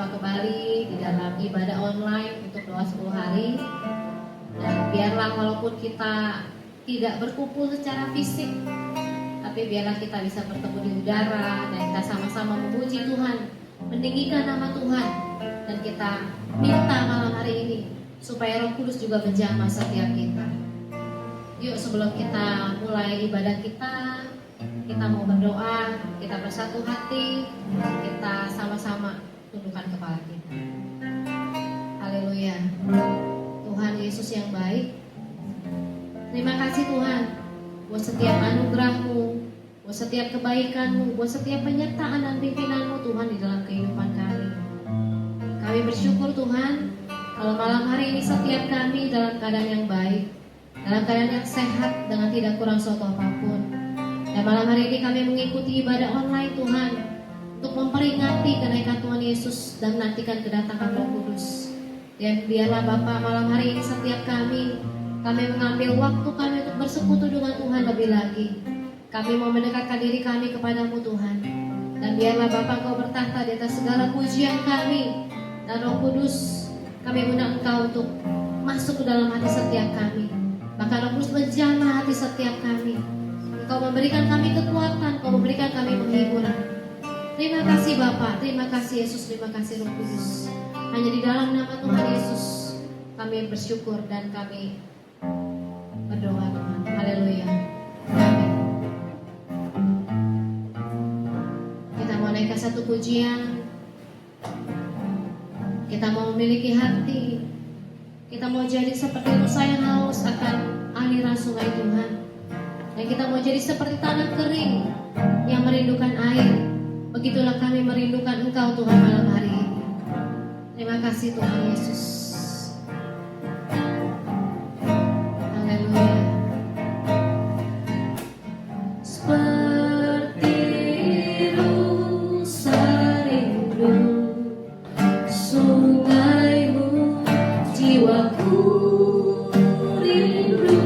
berjumpa kembali di dalam ibadah online untuk doa 10 hari. Dan biarlah walaupun kita tidak berkumpul secara fisik, tapi biarlah kita bisa bertemu di udara dan kita sama-sama memuji Tuhan, meninggikan nama Tuhan. Dan kita minta malam hari ini supaya Roh Kudus juga menjamah setiap kita. Yuk, sebelum kita mulai ibadah kita mau berdoa, kita bersatu hati, kita sama-sama tundukkan kepala kita. Haleluya. Tuhan Yesus yang baik, terima kasih Tuhan buat setiap anugerah-Mu, buat setiap kebaikan-Mu, buat setiap penyertaan dan pimpinan-Mu Tuhan di dalam kehidupan kami. Kami bersyukur Tuhan kalau malam hari ini setiap kami dalam keadaan yang baik, dalam keadaan yang sehat dengan tidak kurang suatu apapun. Dan malam hari ini kami mengikuti ibadah online Tuhan untuk memperingati kenaikan Tuhan Yesus dan menantikan kedatangan Roh Kudus. Dan biarlah Bapa malam hari ini setiap kami mengambil waktu kami untuk bersekutu dengan Tuhan lebih lagi. Kami mau mendekatkan diri kami kepadamu Tuhan. Dan biarlah Bapa Kau bertahta di atas segala pujian kami. Dan Roh Kudus, kami undang Engkau untuk masuk ke dalam hati setiap kami. Bahkan Roh Kudus menjamah hati setiap kami. Kau memberikan kami kekuatan, Kau memberikan kami penghiburan. Terima kasih Bapa, terima kasih Yesus, terima kasih Roh Kudus. Hanya di dalam nama Tuhan Yesus kami bersyukur dan kami berdoa Tuhan. Haleluya. Amin. Kita mau naikkan satu pujian. Kita mau memiliki hati. Kita mau jadi seperti rusa yang haus akan aliran sungai Tuhan. Dan kita mau jadi seperti tanah kering yang merindukan air. Begitulah kami merindukan Engkau Tuhan malam hari ini. Terima kasih Tuhan Yesus. Haleluya. Seperti rusa rindu sungaimu, jiwaku rindu.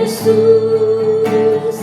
Yesus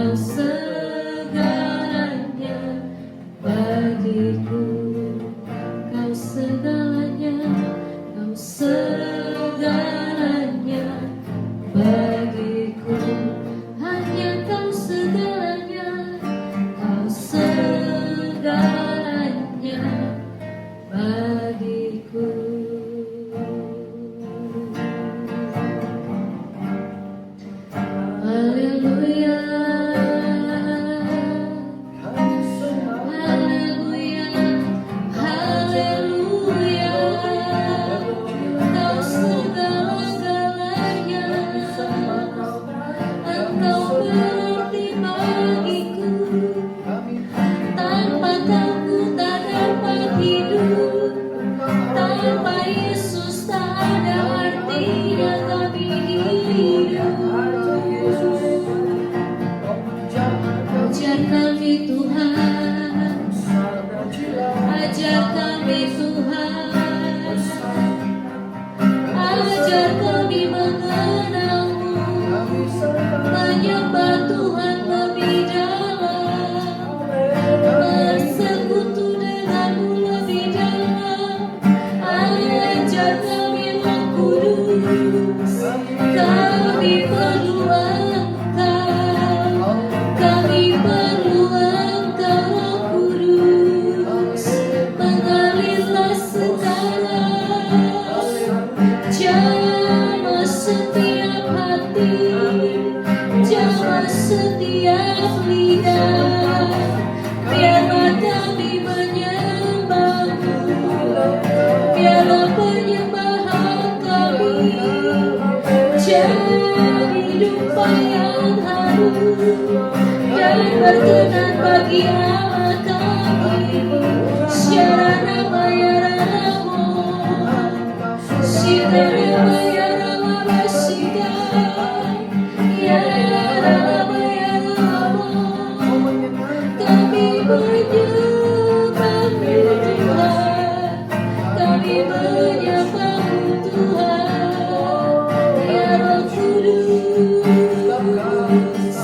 Kau segalanya bagiku, Kau segalanya, Kau segalanya bagiku. Hanya Kau segalanya, Kau segalanya bagiku. Haleluya, haleluya, haleluya. Kau segala-galanya, Engkau berarti bagiku. Tanpa Kau ku tak dapat hidup, tanpa Yesus tak ada artinya kami hidup. Ajar kami Tuhan, ajar kami Tuhan, ajar kami mengenal-Mu, menyembah Tuhan lebih dalam, bersekutu dengan-Mu lebih dalam. Ajar kami Roh Kudus, kami perlu Engkau, kami perlu Engkau Roh Kudus, mengalirlah sekarang, jamah setiap hati, jamah setiap lidah. Biarlah kami menyembah-Mu, biarlah penyembahan kami jadi dupa yang harum dan berkenan bagi Allah kami. Syarana Bayaramo, Syarana Bayaramo, Syarana Bayaramo. Kami menyembah-Mu Tuhan, kami menyembah-Mu Tuhan. Ya Roh Kudus, ya Roh Kudus.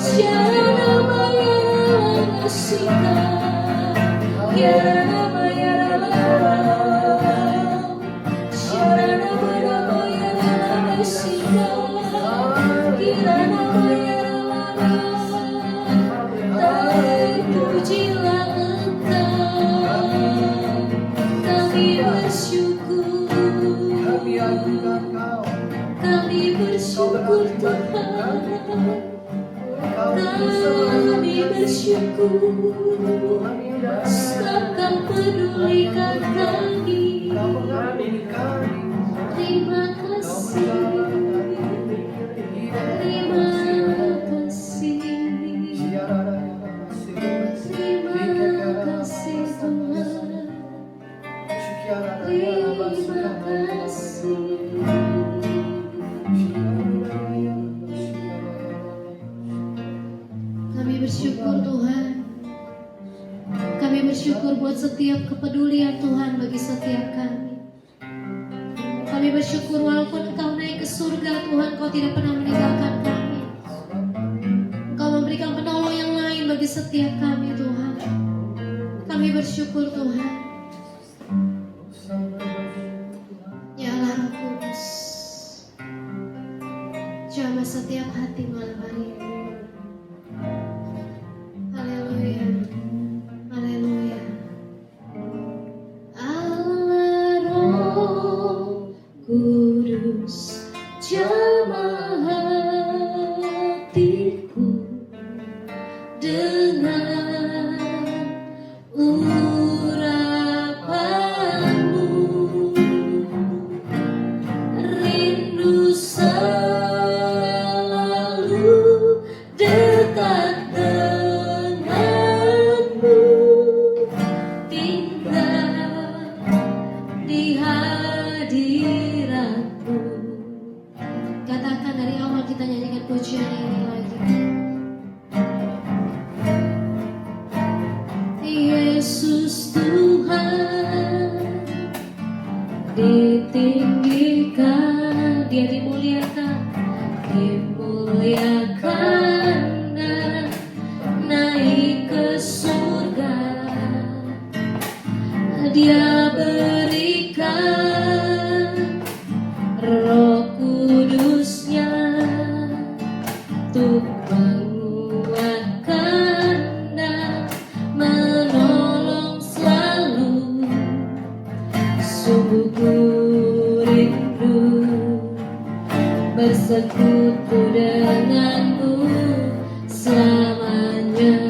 Syarana Bayaramo, Syarana Bayaramo, Syarana Bayaramo, Kirana Bayaramo. Terpujilah Engkau, kami bersyukur, kami bersyukur Tuhan, kami bersyukur, sebab Kau pedulikan kami. Terima kasih, terima kasih, terima kasih Tuhan, terima kasih. Kami bersyukur Tuhan, kami bersyukur buat setiap kepedulian Tuhan bagi setiap kami. Kami bersyukur walaupun Engkau naik ke surga Tuhan, Kau tidak pernah meninggalkan kami. Engkau memberikan penolong yang lain bagi setiap kami Tuhan. Kami bersyukur Tuhan. Ya Allah Roh Kudus, jamah setiap hati malam hari ini. Haleluya, haleluya. Allah Roh Kudus, jamah hatiku dengan urapanmu, rindu selalu dekat denganmu, tinggal di hadiratmu. Katakan dari awal, kita nyanyikan pujian ini lagi. Yesus Tuhan ditinggikan, Dia dimulai dimuliakan dan naik ke surga. Dia berikan Roh Kudusnya untuk menguatkan dan menolong selalu. Sungguh ku rindu bersekutu denganmu selamanya.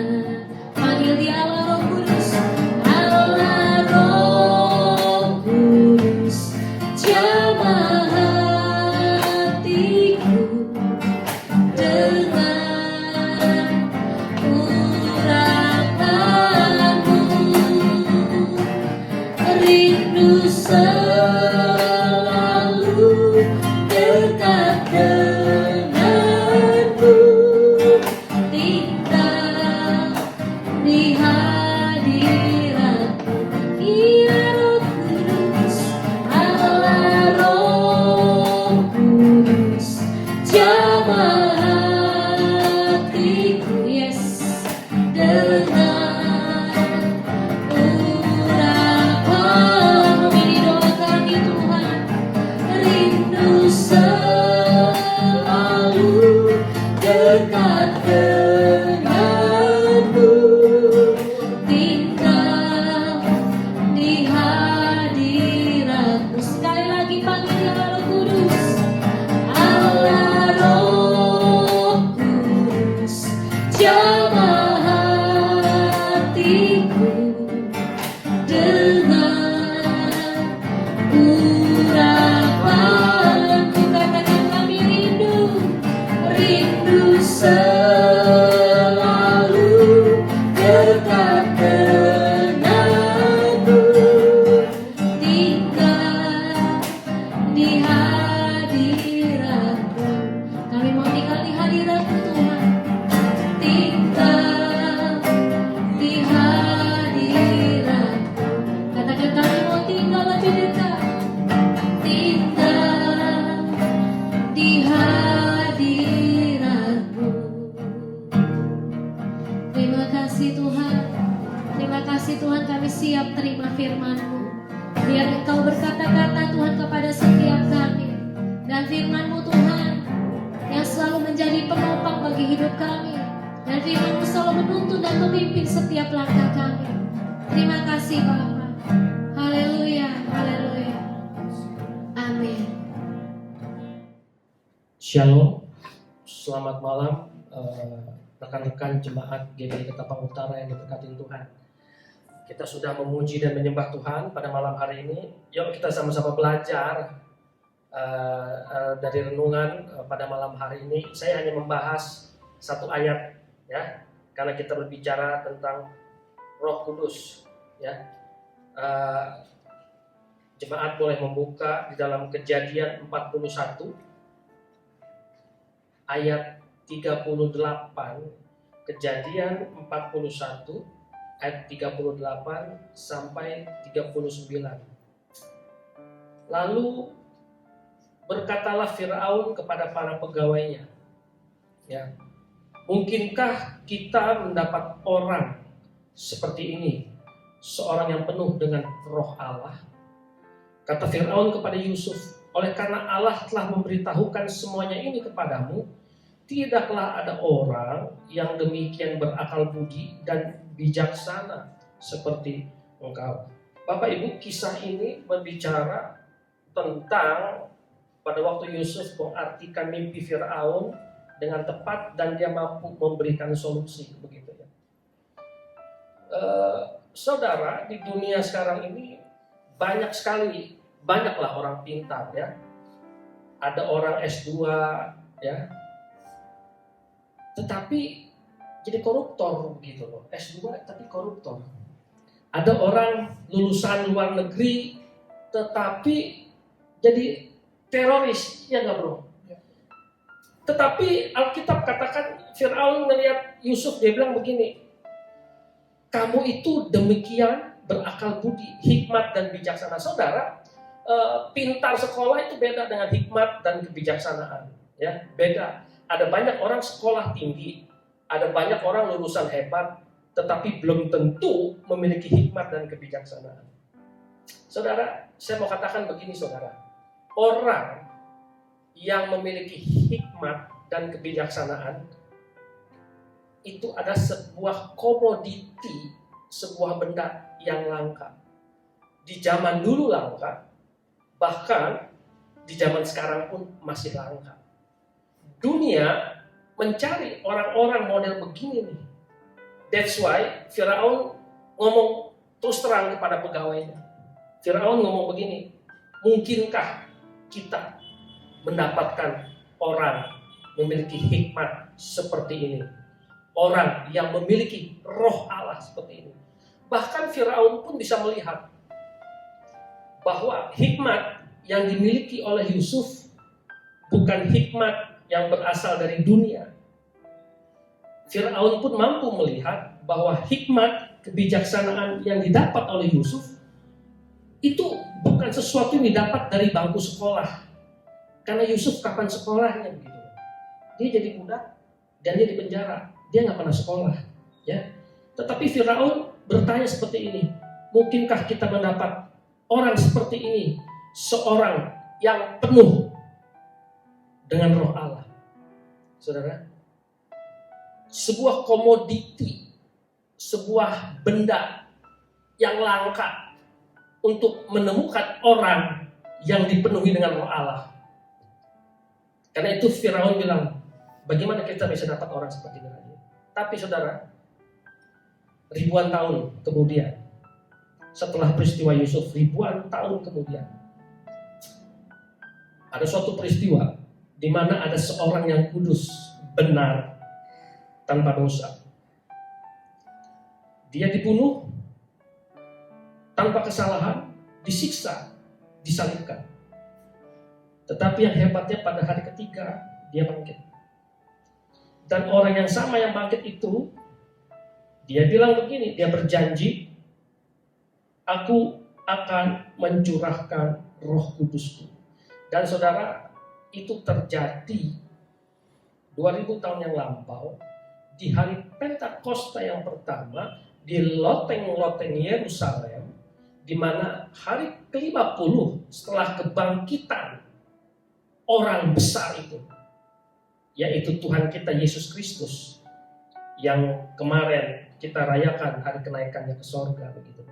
Panggil dia Allah Roh Kudus, Allah Roh Kudus, jamah hatiku dengan urapanmu. Rindu selalu dekat denganmu, tinggal di hadiratmu. Ya Roh Kudus, Allah Roh Kudus, jamah hatiku, yes, dengan urapanmu. Ini doa kami Tuhan, rindu selalu dekat denganmu, tinggal di hadiratmu. Sekali lagi panggil dia Allah Roh Kudus, Allah Roh Kudus, jamah hatiku dengan urapanmu. Katakan kami rindu selalu dekat denganmu, tinggal di hadiratmu. Kami mau tinggal di hadiratmu Tuhan, tinggal di hadiratmu. Katakan kami mau tinggal lebih dekat, tinggal di hadiratmu. Terima kasih Tuhan, terima kasih Tuhan, kami siap terima firman-Mu. Biar Engkau berkata-kata Tuhan kepada setiap kami, dan firman-Mu Tuhan yang selalu menjadi penopang bagi hidup kami, dan firman-Mu selalu menuntun dan memimpin setiap langkah kami. Terima kasih Bapa. Haleluya, haleluya. Amin. Shalom, selamat malam rekan-rekan jemaat GBI Ketapang Utara yang diberkati Tuhan. Kita sudah memuji dan menyembah Tuhan pada malam hari ini. Yuk kita sama-sama belajar dari renungan pada malam hari ini. Saya hanya membahas satu ayat ya, karena kita berbicara tentang Roh Kudus ya. Jemaat boleh membuka di dalam Kejadian 41 ayat 38, Kejadian 41 ayat 38 sampai 39. Lalu berkatalah Firaun kepada para pegawainya, ya, mungkinkah kita mendapat orang seperti ini, seorang yang penuh dengan roh Allah? Kata Firaun kepada Yusuf, oleh karena Allah telah memberitahukan semuanya ini kepadamu, tidaklah ada orang yang demikian berakal budi dan bijaksana seperti engkau. Bapak Ibu, kisah ini berbicara tentang pada waktu Yusuf mengartikan mimpi Firaun dengan tepat dan dia mampu memberikan solusi, begitu ya. Saudara, di dunia sekarang ini banyaklah orang pintar ya. Ada orang S2 ya, tetapi jadi koruptor begitu loh. S2 tapi koruptor. Ada orang lulusan luar negeri tetapi jadi teroris, ya nggak bro? Tetapi Alkitab katakan Firaun melihat Yusuf, dia bilang begini, kamu itu demikian berakal budi, hikmat dan bijaksana. Saudara, pintar sekolah itu beda dengan hikmat dan kebijaksanaan, ya, beda. Ada banyak orang sekolah tinggi, ada banyak orang lulusan hebat, tetapi belum tentu memiliki hikmat dan kebijaksanaan. Saudara, saya mau katakan begini saudara, orang yang memiliki hikmat dan kebijaksanaan itu ada sebuah komoditi, sebuah benda yang langka. Di zaman dulu langka, bahkan di zaman sekarang pun masih langka. Dunia mencari orang-orang model begini nih. That's why Firaun ngomong terus terang kepada pegawainya. Firaun ngomong begini, mungkinkah kita mendapatkan orang memiliki hikmat seperti ini? Orang yang memiliki roh Allah seperti ini. Bahkan Firaun pun bisa melihat bahwa hikmat yang dimiliki oleh Yusuf bukan hikmat yang berasal dari dunia. Firaun pun mampu melihat bahwa hikmat, kebijaksanaan yang didapat oleh Yusuf itu bukan sesuatu yang didapat dari bangku sekolah. Karena Yusuf kapan sekolahnya begitu. Dia jadi budak dan dia di penjara. Dia nggak pernah sekolah, ya. Tetapi Firaun bertanya seperti ini, mungkinkah kita mendapat orang seperti ini, seorang yang penuh dengan roh Allah? Saudara, sebuah komoditi, sebuah benda yang langka untuk menemukan orang yang dipenuhi dengan roh Allah. Karena itu Firaun bilang, bagaimana kita bisa dapat orang seperti ini? Tapi saudara, ribuan tahun kemudian, setelah peristiwa Yusuf, ribuan tahun kemudian, ada suatu peristiwa di mana ada seorang yang kudus, benar, tanpa dosa. Dia dibunuh tanpa kesalahan, disiksa, disalibkan. Tetapi yang hebatnya pada hari ketiga dia bangkit. Dan orang yang sama yang bangkit itu, dia bilang begini, dia berjanji, aku akan mencurahkan Roh Kudusku. Dan saudara, itu terjadi 2000 tahun yang lampau, di hari Pentakosta yang pertama, di loteng-loteng Yerusalem, di mana hari ke-50 setelah kebangkitan orang besar itu, yaitu Tuhan kita Yesus Kristus, yang kemarin kita rayakan hari kenaikannya ke sorga begitu.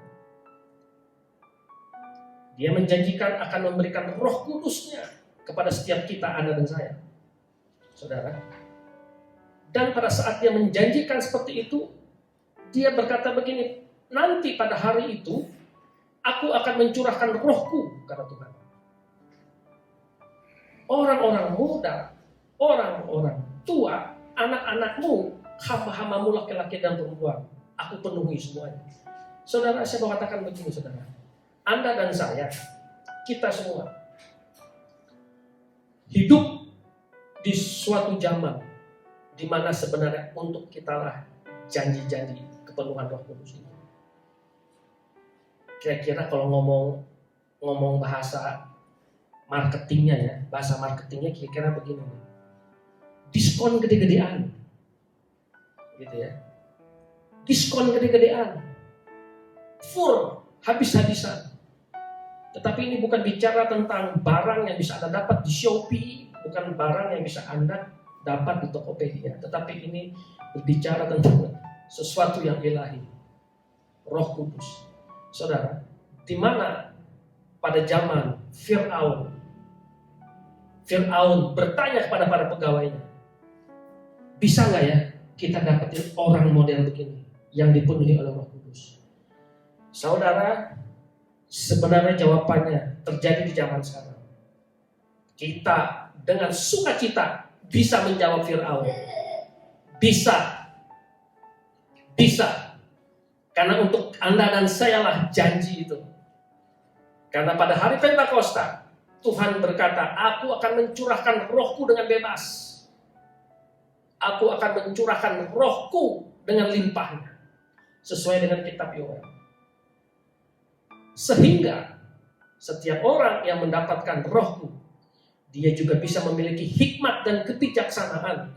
Dia menjanjikan akan memberikan Roh Kudusnya kepada setiap kita, Anda dan saya, saudara. Dan pada saat dia menjanjikan seperti itu, dia berkata begini, nanti pada hari itu aku akan mencurahkan Rohku, kata Tuhan. Orang-orang muda, orang-orang tua, anak-anakmu, hamba-hambamu laki-laki dan perempuan, aku penuhi semuanya. Saudara, saya mau katakan begini saudara, Anda dan saya, kita semua hidup di suatu zaman di mana sebenarnya untuk kita lah janji-janji kepenuhan Roh Kudus itu. Kira-kira kalau ngomong bahasa marketingnya ya, bahasa marketingnya kira-kira begini, diskon gede-gedean, gitu ya, diskon gede-gedean, full, habis-habisan. Tetapi ini bukan bicara tentang barang yang bisa Anda dapat di Shopee, bukan barang yang bisa Anda dapat di Tokopedia, tetapi ini berbicara tentang sesuatu yang ilahi, Roh Kudus. Saudara, di mana pada zaman Firaun bertanya kepada para pegawainya, bisa nggak ya kita dapetin orang model begini yang dipenuhi oleh Roh Kudus? Saudara, sebenarnya jawabannya terjadi di zaman sekarang. Kita dengan sukacita bisa menjawab Firaun. Bisa. Karena untuk Anda dan saya lah janji itu. Karena pada hari Pentakosta, Tuhan berkata, aku akan mencurahkan Rohku dengan bebas. Aku akan mencurahkan Rohku dengan limpahnya. Sesuai dengan kitab Yoel. Sehingga Setiap orang yang mendapatkan rohku, dia juga bisa memiliki hikmat dan kebijaksanaan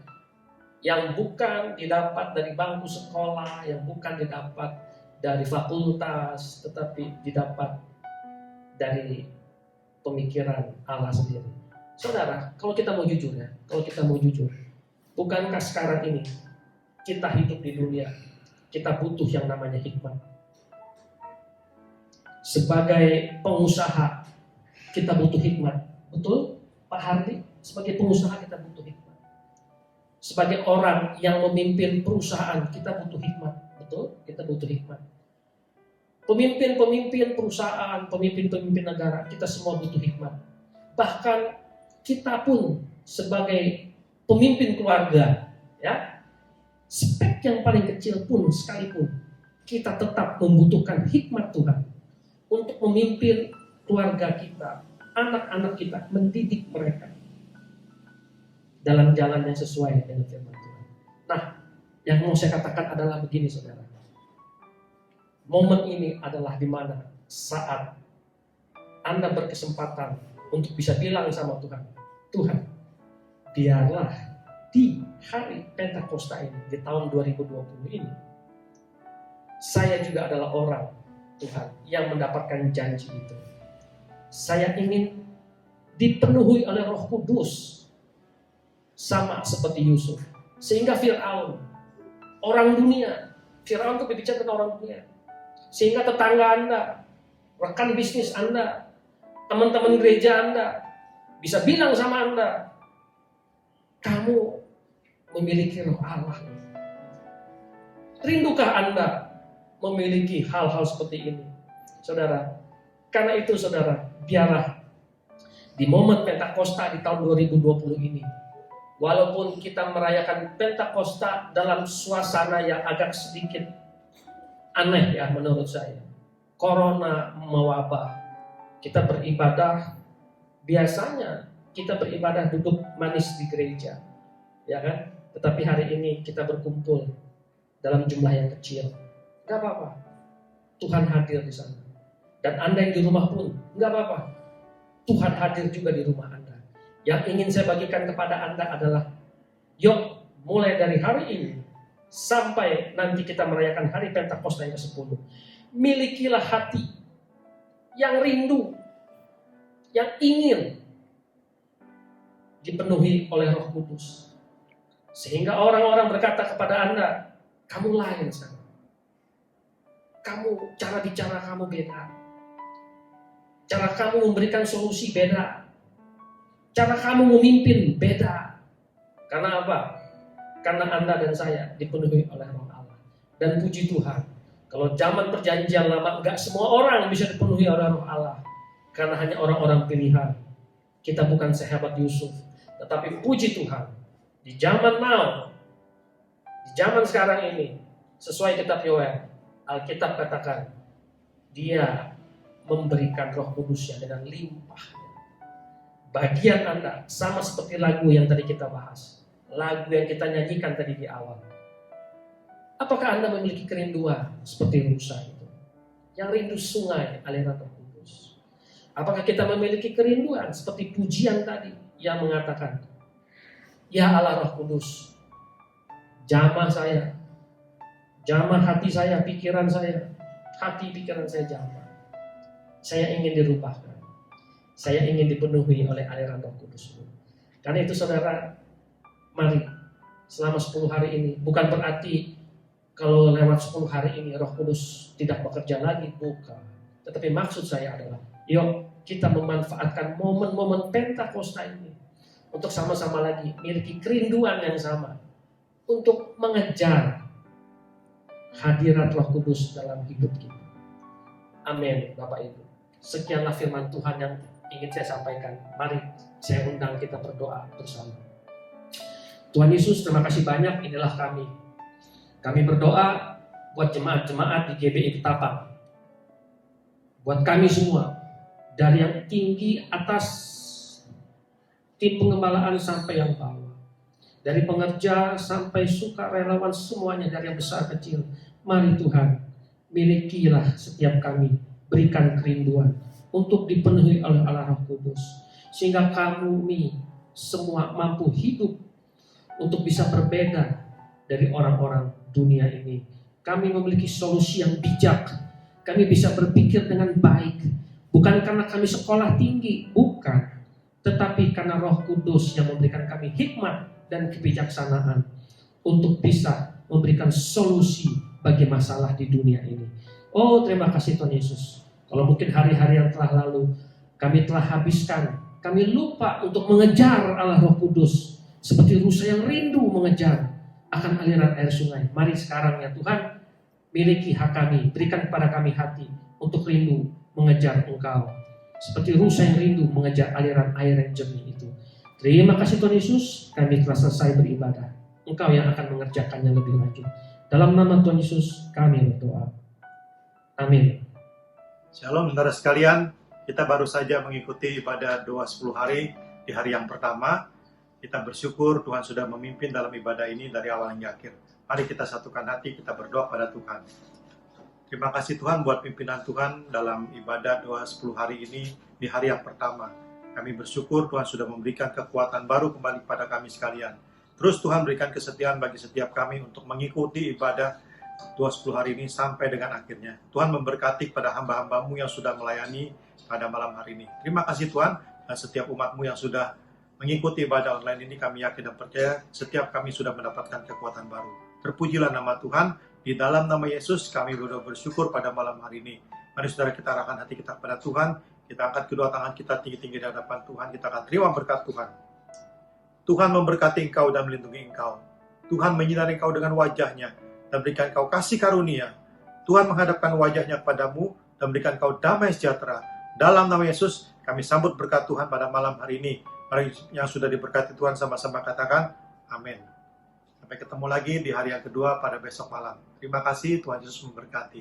yang bukan didapat dari bangku sekolah, yang bukan didapat dari fakultas, tetapi didapat dari pemikiran Allah sendiri. Saudara, kalau kita mau jujur ya, bukankah sekarang ini kita hidup di dunia, kita butuh yang namanya hikmat. Sebagai pengusaha, kita butuh hikmat. Betul, Pak Hardi? Sebagai pengusaha kita butuh hikmat. Sebagai orang yang memimpin perusahaan, kita butuh hikmat. Betul, kita butuh hikmat. Pemimpin-pemimpin perusahaan, pemimpin-pemimpin negara, kita semua butuh hikmat. Bahkan kita pun sebagai pemimpin keluarga, ya, spek yang paling kecil pun sekalipun, kita tetap membutuhkan hikmat Tuhan untuk memimpin keluarga kita, anak-anak kita, mendidik mereka dalam jalan yang sesuai dengan firman Tuhan. Nah, yang mau saya katakan adalah begini, saudara. Momen ini adalah di mana saat Anda berkesempatan untuk bisa bilang sama Tuhan, Tuhan, biarlah di hari Pentakosta ini, di tahun 2020 ini, saya juga adalah orang, Tuhan, yang mendapatkan janji itu. Saya ingin dipenuhi oleh Roh Kudus, sama seperti Yusuf. Sehingga Fir'aun, orang dunia, Fir'aun itu berbicara tentang orang dunia. Sehingga tetangga Anda, rekan bisnis Anda, teman-teman gereja Anda, bisa bilang sama Anda, kamu memiliki Roh Allah. Rindukah Anda memiliki hal-hal seperti ini, saudara? Karena itu, saudara, biarlah di momen Pentakosta di tahun 2020 ini, walaupun kita merayakan Pentakosta dalam suasana yang agak sedikit aneh ya menurut saya, Corona mewabah, kita beribadah, biasanya kita beribadah duduk manis di gereja, ya kan? Tetapi hari ini kita berkumpul dalam jumlah yang kecil. Gak apa-apa, Tuhan hadir di sana. Dan Anda yang di rumah pun, gak apa-apa, Tuhan hadir juga di rumah Anda. Yang ingin saya bagikan kepada Anda adalah, yuk mulai dari hari ini sampai nanti kita merayakan hari Pentakosta yang ke-10, milikilah hati yang rindu, yang ingin dipenuhi oleh Roh Kudus. Sehingga orang-orang berkata kepada Anda, kamu lain sana. Kamu, cara bicara kamu beda. Cara kamu memberikan solusi beda. Cara kamu memimpin beda. Karena apa? Karena Anda dan saya dipenuhi oleh Roh Allah. Dan puji Tuhan, kalau zaman perjanjian lama, enggak semua orang bisa dipenuhi oleh Roh Allah. Karena hanya orang-orang pilihan. Kita bukan sehebat Yusuf. Tetapi puji Tuhan, di zaman now, di zaman sekarang ini, sesuai kitab Yoel, Alkitab katakan, dia memberikan Roh Kudusnya dengan limpah. Bagian Anda sama seperti lagu yang tadi kita bahas, lagu yang kita nyanyikan tadi di awal. Apakah Anda memiliki kerinduan seperti Musa itu, yang rindu sungai aliran Roh Kudus? Apakah kita memiliki kerinduan seperti pujian tadi yang mengatakan, ya Allah Roh Kudus, jamah saya, jamah hati saya, pikiran saya, hati pikiran saya jamah. Saya ingin dirubahkan. Saya ingin dipenuhi oleh aliran Roh Kudus. Karena itu saudara, mari selama 10 hari ini, bukan berarti kalau lewat 10 hari ini Roh Kudus tidak bekerja lagi, bukan. Tetapi maksud saya adalah, yuk kita memanfaatkan momen-momen Pentakosta ini untuk sama-sama lagi memiliki kerinduan yang sama untuk mengejar hadirat Roh Kudus dalam hidup kita. Amin, Bapak Ibu. Sekianlah firman Tuhan yang ingin saya sampaikan. Mari saya undang kita berdoa bersama. Tuhan Yesus, terima kasih banyak, inilah kami. Kami berdoa buat jemaat-jemaat di GBI Ketapang. Buat kami semua, dari yang tinggi atas tim pengembalaan sampai yang bawah. Dari pengerja sampai sukarelawan, semuanya dari yang besar kecil. Mari Tuhan, milikilah setiap kami, berikan kerinduan untuk dipenuhi oleh Allah Roh Kudus. Sehingga kami semua mampu hidup untuk bisa berbeda dari orang-orang dunia ini. Kami memiliki solusi yang bijak. Kami bisa berpikir dengan baik. Bukan karena kami sekolah tinggi, bukan. Tetapi karena Roh Kudus yang memberikan kami hikmat dan kebijaksanaan untuk bisa memberikan solusi bagi masalah di dunia ini. Oh, terima kasih Tuhan Yesus. Kalau mungkin hari-hari yang telah lalu kami telah habiskan, kami lupa untuk mengejar Allah Roh Kudus seperti rusa yang rindu mengejar akan aliran air sungai. Mari sekarang ya Tuhan, miliki hak kami, berikan kepada kami hati untuk rindu mengejar Engkau seperti rusa yang rindu mengejar aliran air yang jernih itu. Terima kasih Tuhan Yesus, kami telah selesai beribadah. Engkau yang akan mengerjakannya lebih lanjut. Dalam nama Tuhan Yesus kami berdoa. Amin. Shalom saudara sekalian, kita baru saja mengikuti ibadah doa 10 hari di hari yang pertama. Kita bersyukur Tuhan sudah memimpin dalam ibadah ini dari awal hingga akhir. Mari kita satukan hati, kita berdoa pada Tuhan. Terima kasih Tuhan buat pimpinan Tuhan dalam ibadah doa 10 hari ini di hari yang pertama. Kami bersyukur Tuhan sudah memberikan kekuatan baru kembali kepada kami sekalian. Terus Tuhan berikan kesetiaan bagi setiap kami untuk mengikuti ibadah doa 10 hari ini sampai dengan akhirnya. Tuhan memberkati pada hamba-hambamu yang sudah melayani pada malam hari ini. Terima kasih Tuhan, dan setiap umatmu yang sudah mengikuti ibadah online ini, kami yakin dan percaya setiap kami sudah mendapatkan kekuatan baru. Terpujilah nama Tuhan. Di dalam nama Yesus kami bersyukur pada malam hari ini. Mari saudara kita arahkan hati kita kepada Tuhan. Kita angkat kedua tangan kita tinggi-tinggi di hadapan Tuhan. Kita akan terima berkat Tuhan. Tuhan memberkati engkau dan melindungi engkau. Tuhan menyinari engkau dengan wajahnya dan berikan engkau kasih karunia. Tuhan menghadapkan wajahnya kepadamu dan berikan engkau damai sejahtera. Dalam nama Yesus kami sambut berkat Tuhan pada malam hari ini. Mari yang sudah diberkati Tuhan sama-sama katakan amin. Sampai ketemu lagi di hari yang kedua pada besok malam. Terima kasih, Tuhan Yesus memberkati.